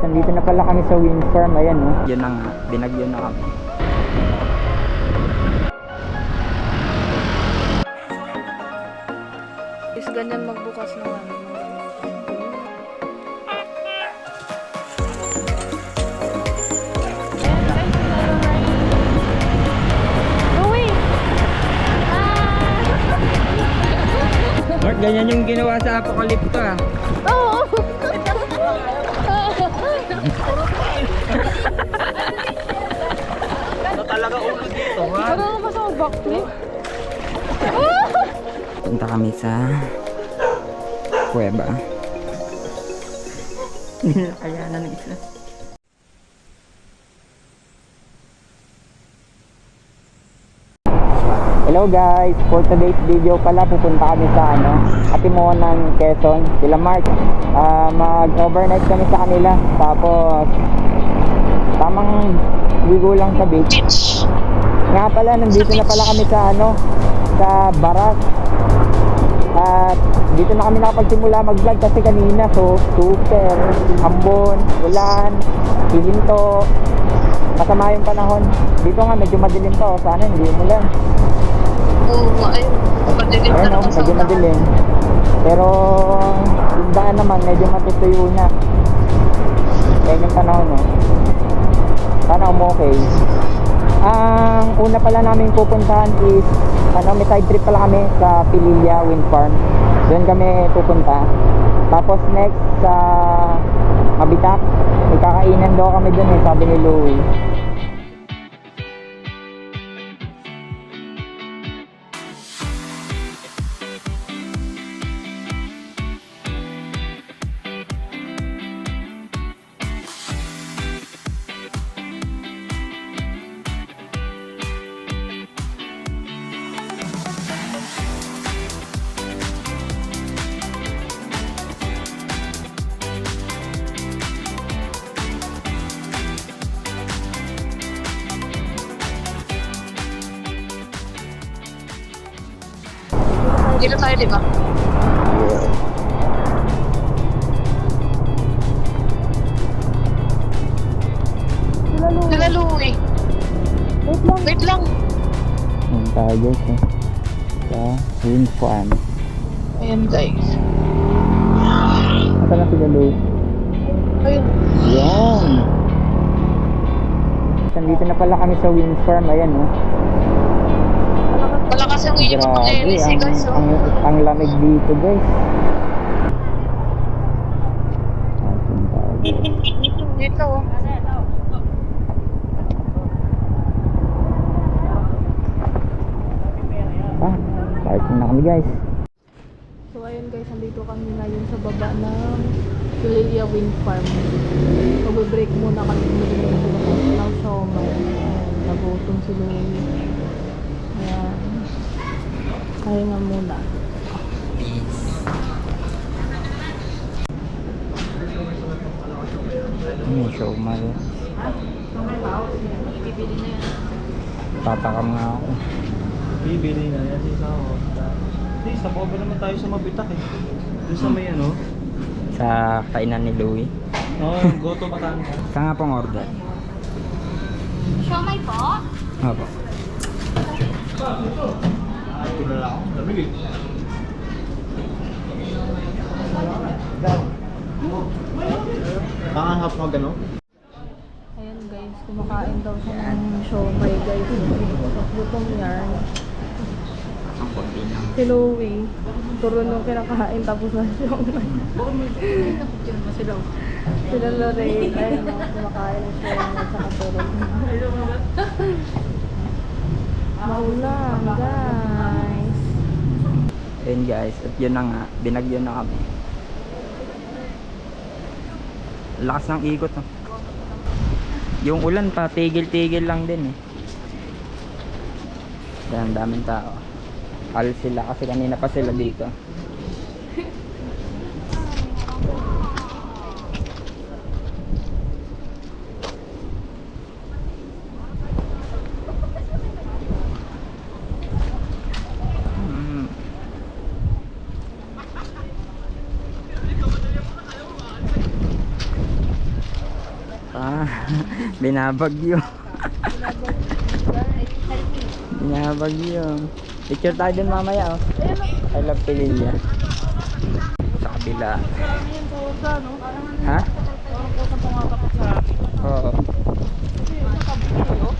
Nandito na pala kami sa wind farm. Ayan oh. Yun na nga, binagyo na kami. Is ganyan magbukas ng ano. Mark, ganyan yung ginawa sa apokalipto ah. Oo! Ano talaga ulo dito, ha? Ano ka ba sa backflip? Punta kami sa kuweba. Kaya na ng isla. Hello guys, for today's video pala pupunta kami sa Atimoan ng Quezon, sila Mark. Mag-overnight kami sa kanila. Tapos tamang ligo lang sa beach. Nga pala, nandito na pala kami sa sa Baras. At dito na kami nakapagsimula mag-vlog kasi kanina super ambon, ulan, hihinto, masama yung panahon. Dito nga medyo madilim pa, sana hindi umulan. Oo, ayun. Madilim Ayun talaga sa medyo ulan. madilim. Pero yung daan naman medyo matutuyo na. Kaya yung panahon sana okay. Ang una pala namin pupuntahan is may side trip pala kami sa Pililla Wind Farm. Doon kami pupunta. Tapos next sa Mabitak, may kakainan daw kami doon sabi ni Louie. Dito tayo, di ba? Sila Louie. Wait lang. Ayan tayo guys sa Wind Farm. Ayan guys. Asa na sila Louie? Ayun. Yan. Nandito na pala kami sa Wind Farm. Ayan Malakas ang inyo Grabe, pag-elis eh guys. ang lamig dito guys. Dito. Parking na kami guys. So ayun guys, nandito kami ngayon sa baba ng Pililla Wind Farm. Mag-break muna kami ng showman. Nagutom si Louie. Ayan. Kaya nga muna. Show mal. Bibili na yan. Tatakam nga ako. Bibili na yan si Sao. Hindi, sa pobre naman tayo sa Mabitak eh. Doon sa may Sa kainan ni Louie. go to Batangas. Saan nga pong order? Siomay po? Opo. Ito na lang ako. Lamig eh. Kakahap mo gano'n? Ayan guys, kumakain daw siya ng siomay guys. Gutom yan. Ang konti lang. Si Louie, turo nung kinakain tapos na siomay. Sila Lorraine, ayun kumakain ng siomay at saka turo. Maulan guys. Ayun guys, at yun na nga, binagyo na kami. Lakas ng ikot Yung ulan pa, tigil-tigil lang din Yan, daming tao. Alis sila kasi kanina pa sila dito. Ah, binabagyo. Binabagyo. Picture tayo din mamaya oh. I love Pililla. Sa kabila. Marami yung soda, no? Ha? Parang po sa pangakapit sa akin. Oo. Kasi nakabuti, oh.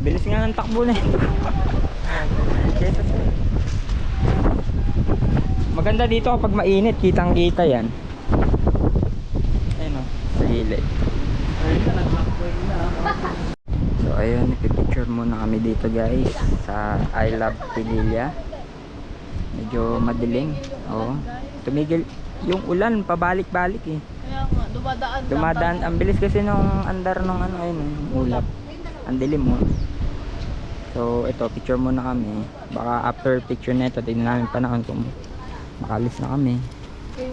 Bilis nga ng takbo na ito. Kesa sa... Maganda dito kapag mainit, kitang kita yan. Ayun o, sa gilid. So ayun, ipipicture muna kami dito guys sa I Love Pililla. Medyo madilim. Oo. Tumigil yung ulan, pabalik-balik eh. Kaya nga, dumadaan lang. Dumadaan, ang bilis kasi nung andar nung ano ayun, ulap. Ang dilim mo. So ito, picture muna kami. Baka after picture nito, tingnan namin panahon kung makalis na kami.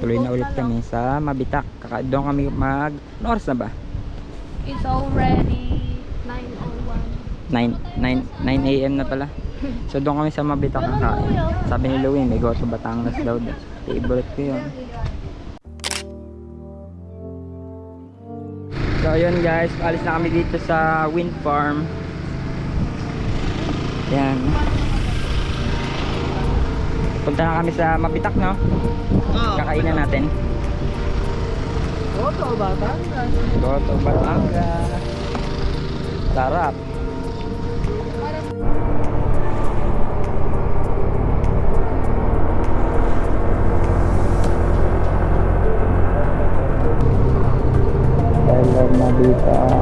Tuloy na ulit kami sa Mabitak. Doon kami ano oras na ba? It's already 9:01. 9 AM na pala. So doon kami sa Mabitak kakain. Sabi ni Louie, may goto Batangas daw. Favorite ko yun. So ayun guys, alis na kami dito sa wind farm. Yan. Punta na kami sa Mabitak, no? Kakainan natin. Goto, Batangas. Goto Batangas. Sarap. Hello, Mabitak.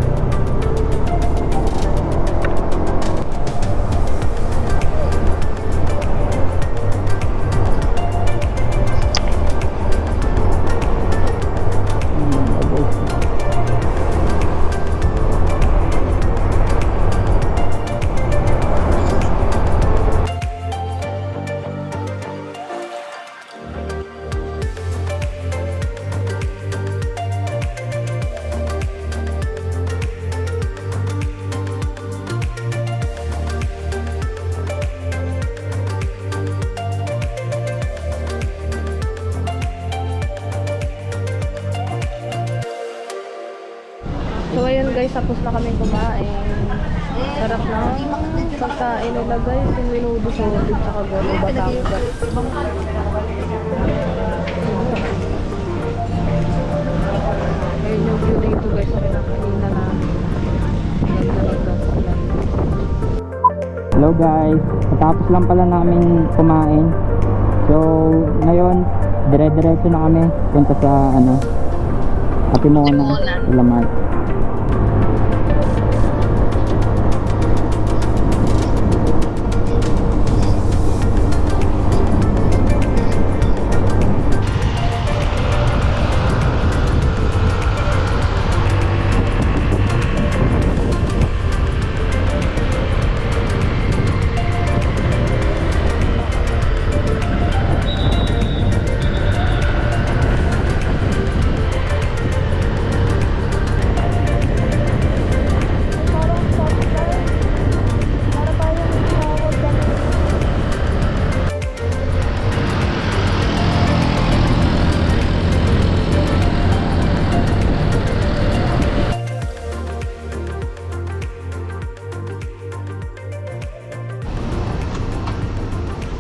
So ayun guys, tapos na kami kumain. Sarap na pagkain nila guys, yung minudo sa ulit tsaka goto Batangas. Ayun yung view dito guys, sa pinakaina namin. Ganda ng gaslan. Hello guys, natapos lang pala namin kumain. So ngayon, dire-diretso na kami punta sa Atimona, Ilamar.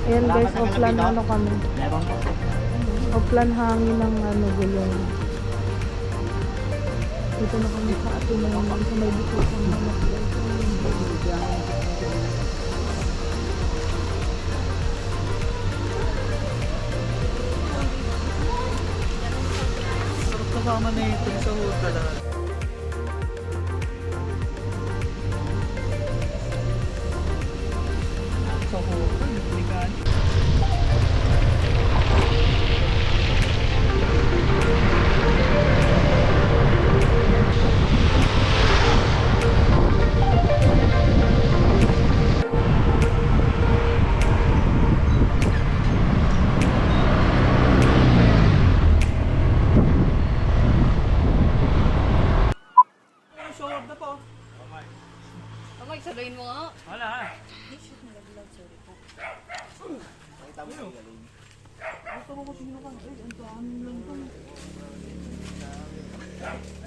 Ayan guys, offline kami. Meron. Offline hangin ng gulong. Dito na kami sa atin na sa may bitukan na Sarap kasama na ito sa hotel. Sa hotel, ligan.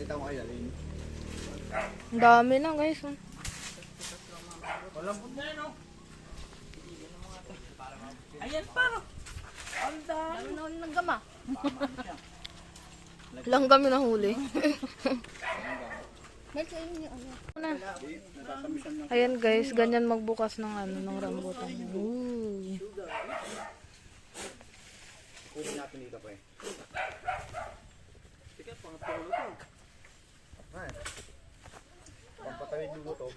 Ang dami lang guys. Oh. Lang kami nahuli. Ayan guys, ganyan magbukas ng ano ng rambutan. Ooh. Pampatawid lugo to.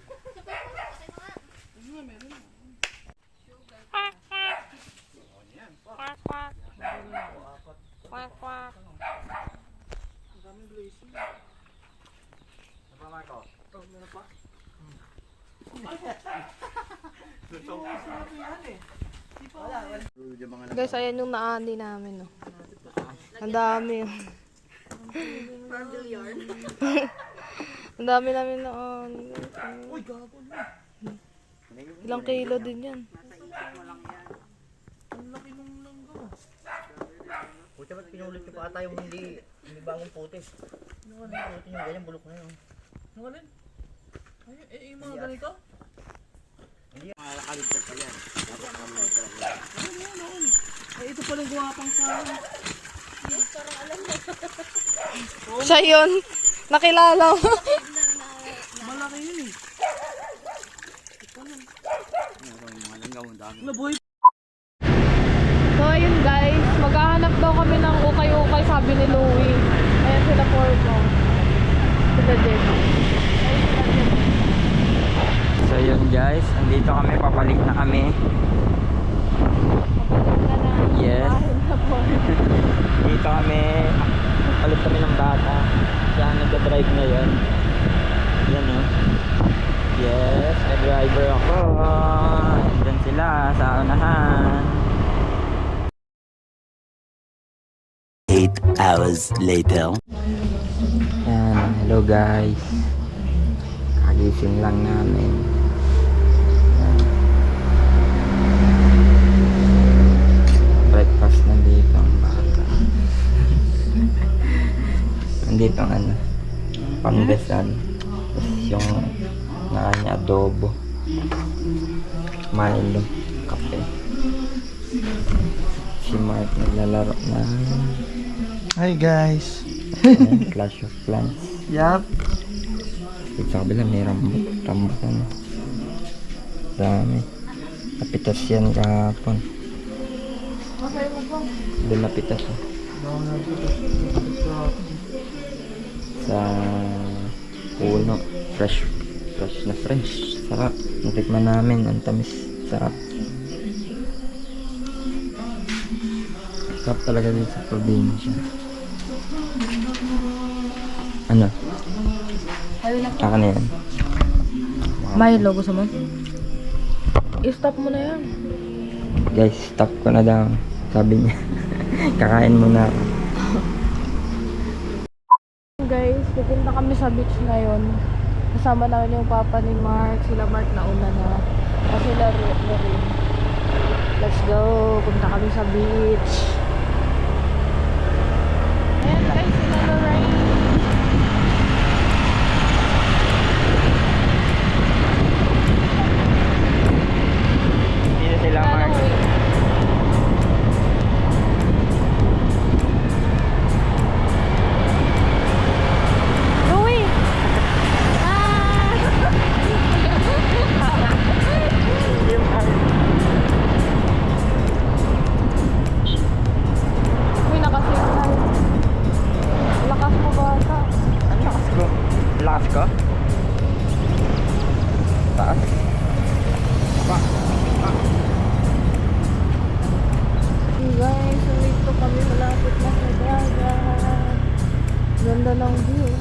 Guys, ayan yung naani namin, no. Ang dami. Ang dami namin naani. Ilang kilo din yan. Puti ba't pinulit ko pa ata yung hindi bagong puti? Ano puti yung ganyan, bulok na yun. Nawalin. Ay, yung mga ganito? Malakaligtad pa yan. Ay, ito palang guwapang sa akin. Siya yun. Nakilala mo. Malaki yun eh. Mga langgaw, ang dami. Nabuhay. So ayun guys, maghahanap daw kami ng ukay-ukay sabi ni Louie. Ayan sila Porco. Sila Jen. So yun guys, andito kami, papalik na kami. Yes. Dito kami, palit kami ng bata. Siya ang nagda-drive ngayon. Yan o. Yes, may driver ako. Andyan sila sa unahan. 8 hours later. Yan, hello guys. Kagising lang namin. Breakfast nandito ang bata. Nandito ang ano, pangdesan. Tapos yung nakanya adobo. Milo, kape. Si Mark naglalaro na Hi guys. Clash of Clans. Yup. Dito sa kabila may rambutan. Dami. Napitas yan kahapon. Doon napitas eh. Sa puno. Fresh na fresh. Sarap. Natikman namin. Ang tamis. Sarap. Sarap talaga dito sa probinsya. Ano? Ako na yan. Milo, gusto mo? I-stop mo na yan. Guys, stop ko na daw. Sabi niya. Kakain muna ako. Guys, pupunta kami sa beach ngayon. Kasama namin yung papa ni Mark. Sila Mark nauna na. At sila rin. Let's go. Punta kami sa beach. Ayan guys, sila Lorraine. Dito sila, Mark. Louie! Uy, nakasave tayo. Lakas mo bata. Ang lakas ko. Lakas ko? Taas. Guys, nandito kami malapit na sa dagat. Ganda ng view.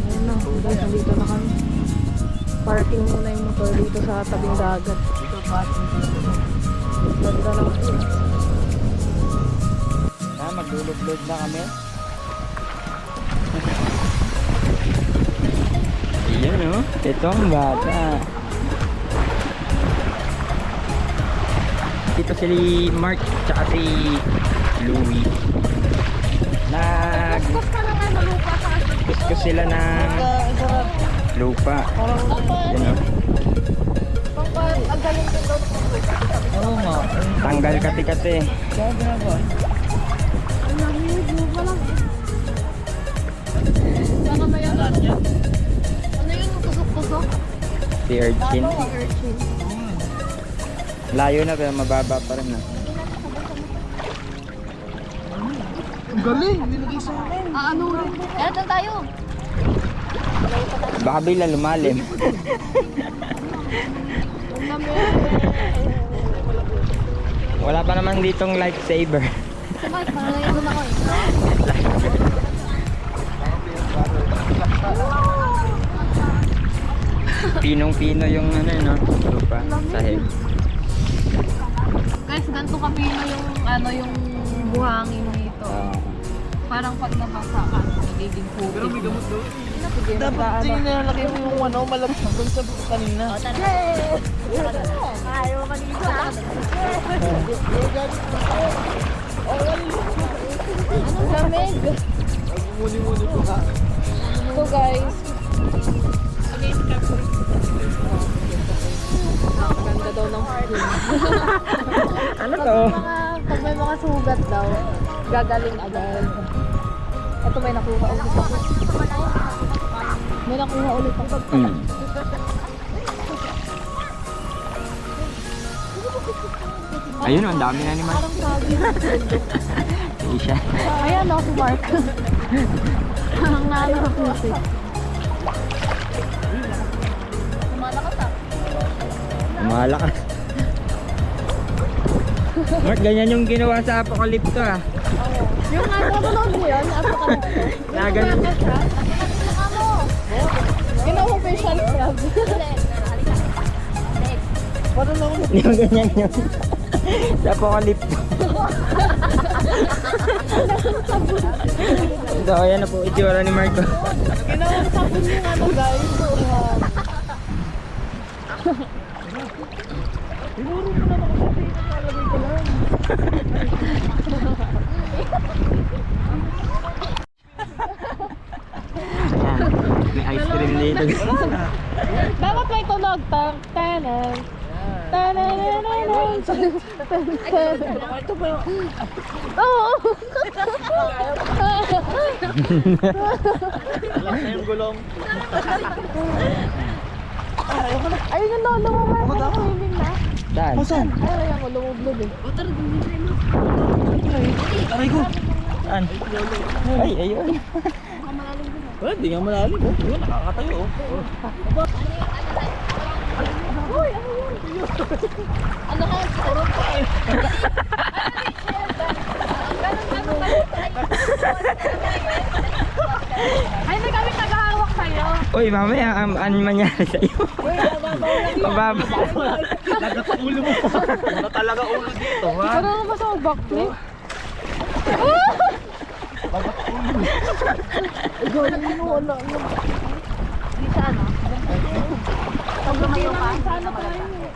Ayan na, guys, nandito na kami. Parking muna yung motor dito sa tabing dagat. Ganda ng view. Maglulog-log na kami. Iyan o. Ito ang bata. Dito si Mark tsaka si Louie. Kuskus sila ng lupa. Yun o. Ang galing din daw. Oo nga. Tanggal kati-kati. Kaya ginagawa. Ang lamig, lupa lang. Saka may ano? Ano yung tusok-tusok? Si urchin. Si urchin. Layo na pero mababa pa rin na. Ang galing, nilagay sa akin. Ano rin? Kaya doon tayo. Baka bigla lumalim. Ang lamig. Wala pa naman ditong lifesaver. Sabay, parang ngayon ako eh. Pinong-pino yung ano no, lupa, sahig. Guys, ganito kapino yung ano yung buhangin dito. Parang pag nabasa ka, magiging putik. Pero may gamot daw. Dapat Tingin na nalagay mo yung ano, malabas doon sa kanina. Ayaw maligo ha. Anong lamig? Muli-muli po ka. So guys. Ganda daw ng skin. Ano to? Pag may mga sugat daw, gagaling agad. Ito may nakuha ulit ako. May nakuha ulit ako. Ayun, ang dami na ni Mark. Parang sabi. Isha. Ayan o, si Mark. Ang nanapusi. Malakas ah. Malakas. Mark, ganyan yung ginawa sa Apocalypto ah. Yung ano, manood mo yun? Apocalypto. Naganon. Ano? Ginawa facial scrub. Paano lang ulit? Yung ganyan yun. Sa Apocalypto. So, ayan na po itsura ni Marco. Ginawang sabon yung ano guys. Siguro mo na nakasabihin na nalagay ko lang. Ayan. May ice cream dito. Dapat may tunog. Tanan. Tanan. Ito ba yung... Oo. Alam na yung gulong. Ayun yung lolo mo man. Swimming na. Saan? Saan? Ay, ako lumublog eh. Aray ko. Saan? Ay, ayun. Wala, di nga malalim. Oh, yun, nakakatayo. Oh. Uy, ano yun? Ano ka? Puro pa eh. Ay, may kami tagahawak sa'yo. Uy, mamaya, ano mangyari sa'yo? Mababa. Lagat ang ulo mo. Wala talaga ulo dito, ha? Ikaw na naman sa backflip. Ikaw na yun, wala na. Di sa ano? Pag lumayo ka? Sana pa yun eh.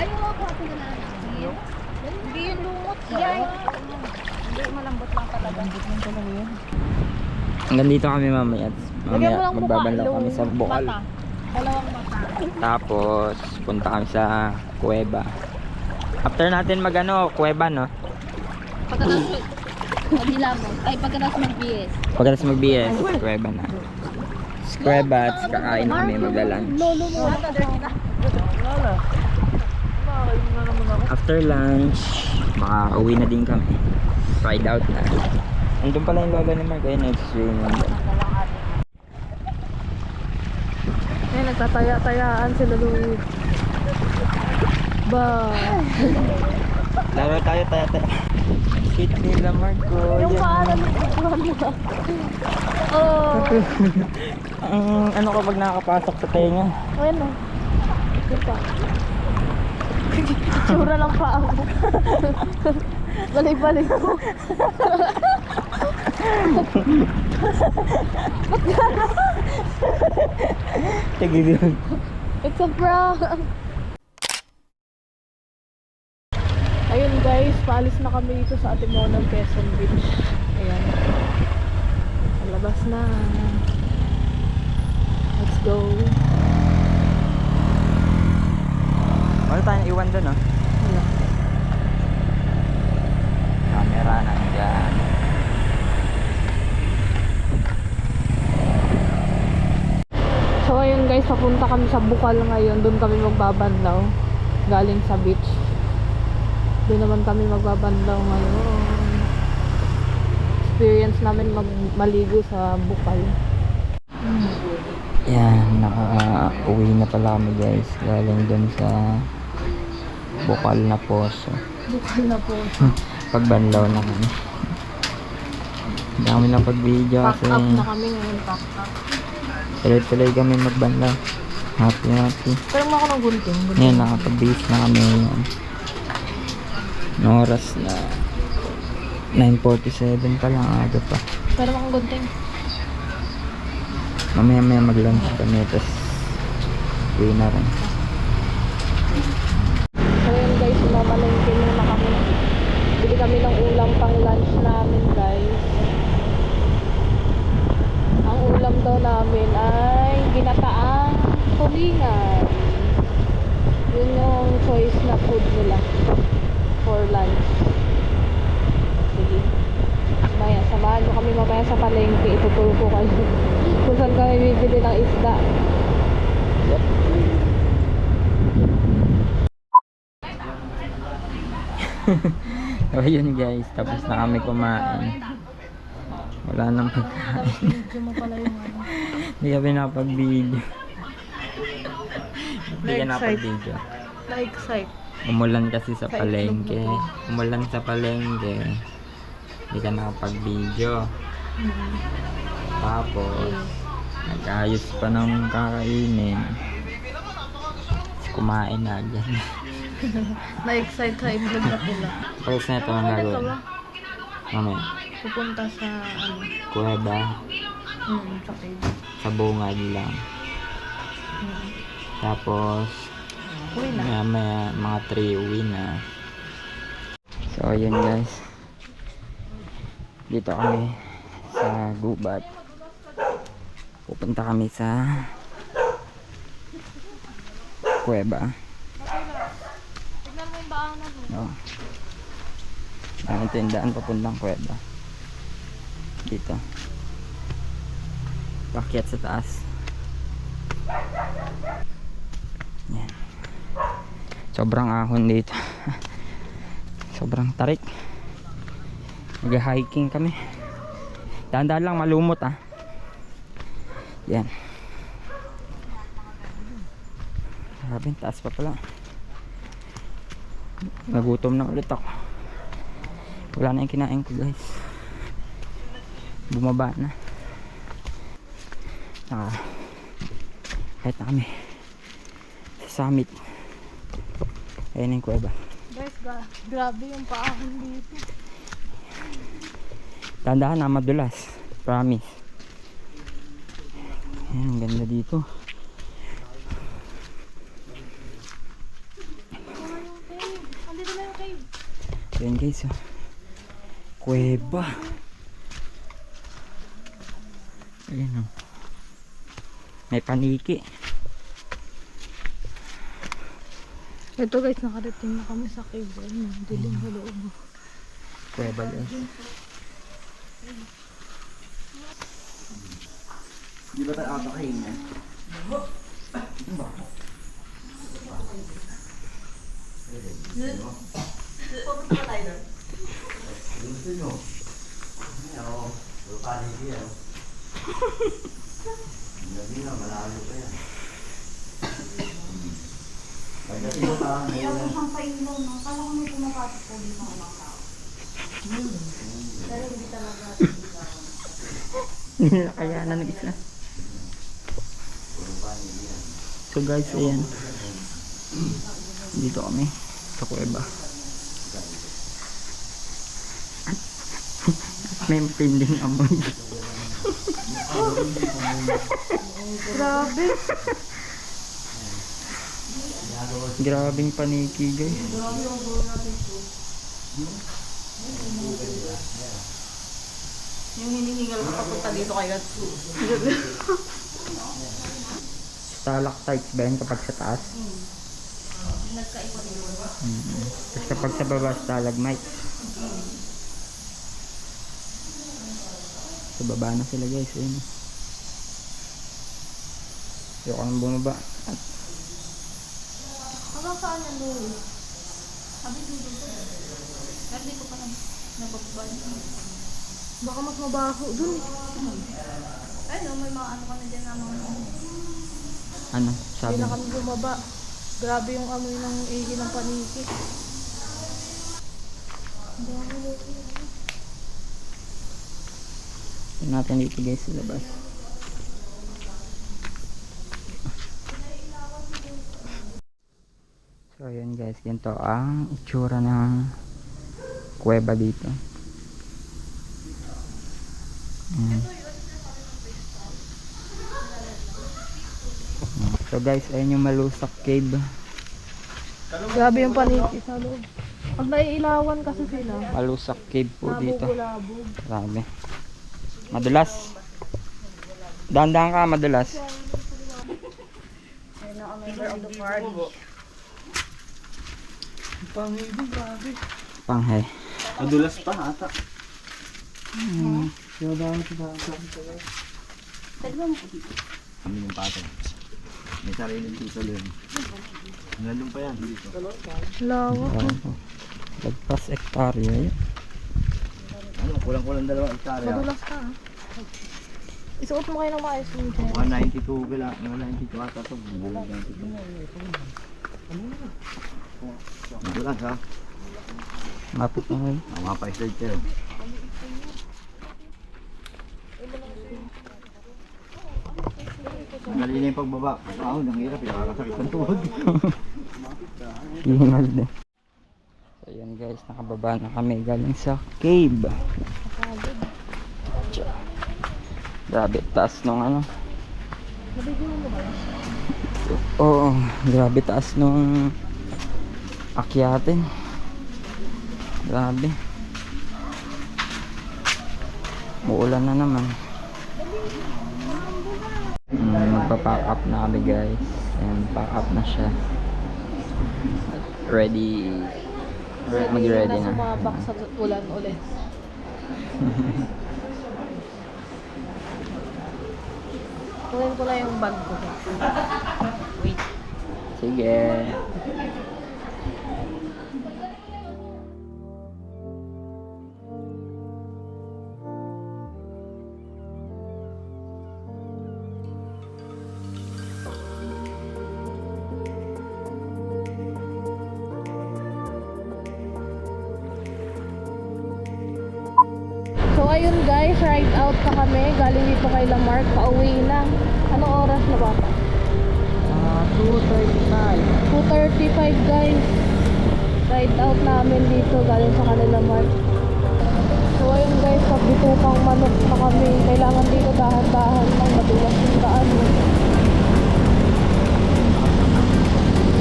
Ay, oo po, ito na. Hindi yun lumot. Hindi, malambot lang talaga. Malambot lang talaga yun. Hanggang dito kami mamaya. Lagyan mo Mamaya lang mukha, magbabanlaw kami sa bukal. mata. Dalawang mata. Tapos punta kami sa kuweba. After natin magano, kuweba no? Pagkatapos mag-ilamon. Ay, pagkatapos mag-BS. Pagkatapos mag-BS, kuweba na. Sa kuweba at kakain na kami magla-lunch. Lolo mo. Wala. Nakakain na naman ako. After lunch, makauwi na din kami. Ride out na. Andun pala yung lolo ni Mark, ayun nag-swimming. Ay, nagtataya-tayaan sila Louie. Ba. Laro tayo, tayo. Kit nila Marco. Yung yan. paalam ng ikuhan mo. Oh. Ang ano kapag nakakapasok sa tenga. Ayan o. Yun pa. Tsura lang pa ako. Balik-balik ko. Tigil. It's a prank. Ayun ayun guys, paalis na kami dito sa Atimonong, Quezon Beach. Ayan. Palabas na. Let's go. Wala tayong iwan dun, oh. Wala. Camera nandyan. So ayun guys, papunta kami sa Bukal ngayon. Doon kami magbabandaw. Galing sa beach. Doon naman kami magbabandaw ngayon. Experience namin maligo sa Bukal. Yan, naka-uwi na pala kami guys. Galing dun sa Bukal na Poso. Bukal na po. Pagbanlaw na kami. Dami na pag-video Pack kasi up na kami ngayon, pack up. tuloy-tuloy kami magbanlaw. Happy. Pero mo ako ng gunting. Yan, nakapag-base na kami. Yan. Ang oras na 9:47 pa lang, aga pa. Pero mo akong gunting. Mamaya mag-lunch kami, tapos uwi na rin. So yun guys, mamalengke muna kami. Bili kami ng ulam pang lunch namin guys. Ang ulam daw namin ay ginataang tulingan. Yun yung choice na food nila for lunch. Sige. Maya, samahan nyo kami mamaya sa palengke. Ituturo ko kayo kung saan kami bibili ng isda. So yun guys, tapos na kami kumain. Wala nang pagkain. Video mo pala yung ano. Hindi kami nakapag-video. Hindi ka nakapag-video. Na-excite. Umulan kasi sa palengke. Umulan sa palengke. Hindi ka nakapag-video. Tapos, nag-ayos pa ng kakainin. Tapos kumain na dyan. Na-excite sa itlog na pula. Tapos na ito ang gagawin. Mamaya, Pupunta sa ano. kuweba, Sa cave. sa bungad lang. Tapos, Uwi na. maya mga 3 uwi na. So yun guys, dito kami sa gubat. Pupunta kami sa kuweba. Tignan mo yung baang na mo. No. Ang tindahan papuntang kuweba. Dito. Pakyat sa taas. Yan. Sobrang ahon dito. Sobrang tarik. Nag-hiking kami. Dahan-dahan lang, malumot ah. Yan. Grabe, taas pa pala. Nagutom na ulit ako. Wala na yung kinain ko guys. Bumaba na. Kahit na kami sa summit. Ayan yung kuweba. Guys, grabe yung paahon dito. Tandaan na madulas. Promise. Ayan, ang ganda dito. Andito na yung cave. Ayan guys, oh. Kuweba. Ayan, oh. May paniki. Ito guys, nakarating na kami sa cave. Dilim sa loob. Kuweba guys. Di ba tayo atakain niya? Gusto nyo? Oo, vulkanik yan. Hindi na, malayo pa yan. Pagdating mo pa, Hindi ako siyang pailaw, no? Kala ko may pumapasok po dito ng mga tao. Pero hindi talaga. Hindi na kayanan ng isa. So guys, ayan. Dito kami sa kuweba. May matinding amoy. Grabe. Grabing paniki guys. Yung hinihingal ko papunta dito kay Gatsu. Stalactites ba yan kapag sa taas? Tapos kapag sa baba, stalagmite. Sa baba na sila guys. Ayun. Ayoko nang bumaba. Hanggang saan yan, Louie? Sabi dito ko. Pero di ko pa lang nababay. Baka mas mabaho dun eh. Ay, no, may mga ano ka na dyan na mga Ano? Hindi Sabi na mo? kami bumaba. Grabe yung amoy ng ihi ng paniki. Tingnan natin dito guys sa labas. So ayan guys, ganito ang itsura ng kuweba dito. Ayan. So guys, ayan yung Malusak Cave. Grabe yung paniki sa loob. Pag naiilawan kasi sila, Malusak Cave po dito. nabubulabog. Grabe. Madulas. Dahan-dahan ka, madulas. Ayun na ang member of the party. Pangibig, grabe. Panghe. Madulas pa ata. Kaya dahil sa kami yung patay. May sariling tito doon. Nalun pa yan dito. Lawak. Lagpas hektarya yun. Ano, kulang-kulang 2 hektarya. Madulas ka ah. Isuot mo kayo ng maayos yung chair. Mga 92 gala, mga 92 ata to. Buong 92. Madulas ha. Mapit na kayo. Ang mga pa-slide kayo. Dali na yung pagbaba. Ahon, ang hirap. Nakakasakit ng tuhod. Hingal din. So yun guys, nakababa na kami galing sa cave. Tsa. Grabe, taas nung ano. Oo, grabe taas nung akyatin. Grabe. Uulan na naman. Magpa-pack up na kami guys. And pack up na siya. Ready. Mag-ready na. Sumabak sa ulan ulit. Kunin ko na yung bag ko. Wait. Sige. So ayun guys, ride out na kami. Galing dito kay Lamarck, pauwi na. Anong oras na ba? 2:35. 2:35 guys. Ride out namin dito galing sa kanila Mark. So ayun guys, pagbitukang manok na kami. Kailangan dito dahan-dahan lang, madulas yung daan.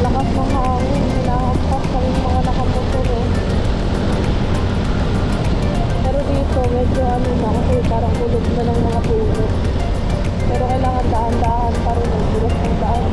Lakas ng hangin, hinahampas kami mga nakamotor eh. Pero dito medyo ano na kasi parang kulog na ng mga puno. Pero kailangan dahan-dahan pa rin ang dulas ng daan.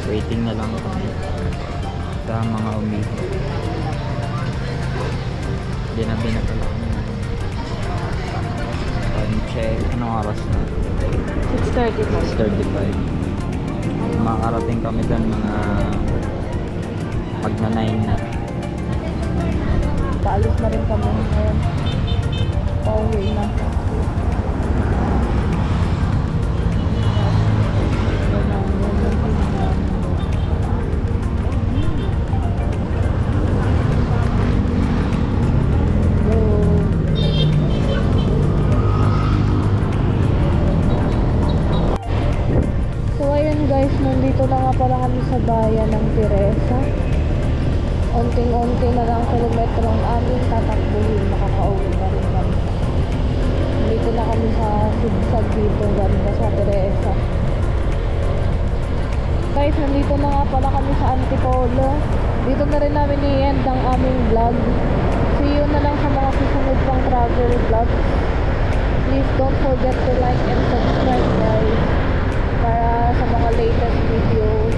Waiting na lang kami sa mga umihi. Binabi na pala kami. Time check. Anong oras na? 6:30. 6:35. Makakarating kami doon mga pag na 9 na. Paalis na rin kami ngayon. Pauwi na. So ayun guys, nandito na nga pala kami sa bayan ng Teresa. Unting-unti na lang kilometro ang aming tatakbuhin, makakauwi na rin kami. Dito na kami sa sigsag dito, ganda sa Teresa. Guys, nandito na nga pala kami sa Antipolo. Dito na rin namin i-end ang aming vlog. See you na lang sa mga susunod pang travel vlog. Please don't forget to like and subscribe guys para sa mga latest videos.